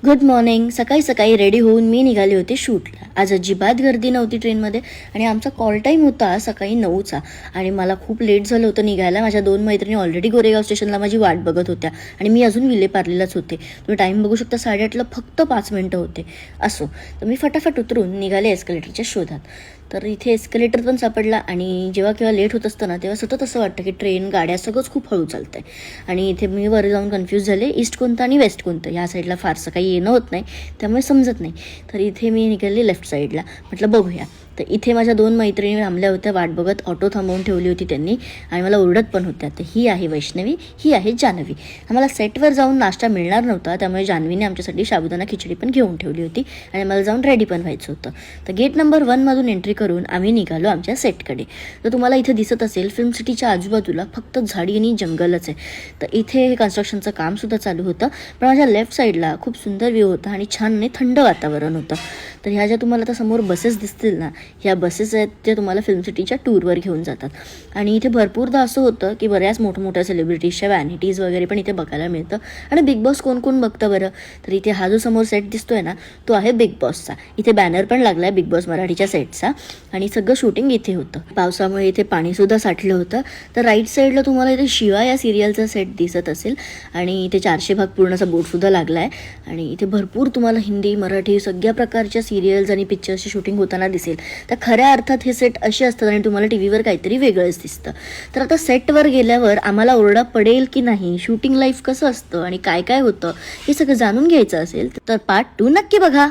Good morning. सकाळी सकाळी ready होऊन मी निघाले होते शूटला. आज अजिबात गर्दी नव्हती ट्रेनमध्ये आणि आमचा कॉल टाईम होता सकाळी 9चा आणि मला खूप लेट झालं होतं निघायला. माझ्या 2 मैत्रिणी ऑलरेडी गोरेगाव स्टेशनला माझी वाट बघत होत्या आणि मी अजून विलेपार्लेलाच होते. तुम्ही टाईम बघू शकता, 8:30ला फक्त 5 मिनटं होते. असो, तर मी फटाफट उतरून निघाले एस्कलेटरच्या शोधात. तर इथे एस्कलेटर पण सापडला आणि जेव्हा केव्हा लेट होत असतं ना तेव्हा सतत असं वाटतं की ट्रेन गाड्या सगळंच खूप हळू चालतं आहे. आणि इथे मी वर जाऊन कन्फ्यूज झाले, ईस्ट कोणतं आणि वेस्ट कोणतं. ह्या साईडला फारसं काही येणं होत नाही त्यामुळे समजत नाही. तर इथे मी निघाले लेफ्ट साईडला, म्हटलं बघूया. तर इथे माझ्या 2 मैत्रिणी थांबल्या होत्या वाट बघत. ऑटो थांबवून ठेवली होती त्यांनी आणि मला ओरडत पण होत्या. तर ही आहे वैष्णवी, ही आहे जान्हवी. आम्हाला सेटवर जाऊन नाश्ता मिळणार नव्हता त्यामुळे जान्हवीने आमच्यासाठी साबुदाणा खिचडी पण घेऊन ठेवली होती आणि मला जाऊन रेडी पण व्हायचं होतं. तर गेट नंबर 1मधून एंट्री करून आम्ही निघालो आमच्या सेटकडे. तर तुम्हाला इथे दिसत असेल फिल्म सिटीच्या आजूबाजूला फक्त झाडी आणि जंगलच आहे. तर इथे कन्स्ट्रक्शनचं कामसुद्धा चालू होतं. पण माझ्या लेफ्ट साईडला खूप सुंदर व्ह्यू होता आणि छान आणि थंड वातावरण होतं. तर ह्या ज्या तुम्हाला आता समोर बसेस दिसतील ना, ह्या बसेस आहेत त्या तुम्हाला फिल्म सिटीच्या टूरवर घेऊन जातात. आणि इथे भरपूरदा असं होतं की बऱ्याच मोठमोठ्या सेलिब्रिटीजच्या वॅनिटीज वगैरे पण इथे बघायला मिळतं. आणि बिग बॉस कोण कोण बघतं बरं, तर इथे हा जो समोर सेट दिसतोय ना तो आहे बिग बॉसचा. इथे बॅनर पण लागला आहे बिग बॉस मराठीच्या सेटचा आणि सगळं शूटिंग इथे होतं. पावसामुळे इथे पाणीसुद्धा साठलं होतं. तर राईट साईडला तुम्हाला इथे शिवा या सिरियलचा सेट दिसत असेल आणि इथे 400 भाग पूर्णचा बोर्डसुद्धा लागला आहे. आणि इथे भरपूर तुम्हाला हिंदी मराठी सगळ्या प्रकारच्या सिरियल्स आणि पिक्चर्सची शूटिंग होताना दिसेल. तर खऱ्या अर्थात हे सेट असे असतात आणि तुम्हाला टी व्हीवर काहीतरी वेगळंच दिसतं. तर आता सेटवर गेल्यावर आम्हाला ओरडा पडेल की नाही, शूटिंग लाईफ कसं असतं आणि काय काय होतं हे सगळं जाणून घ्यायचं असेल तर पार्ट 2 नक्की बघा.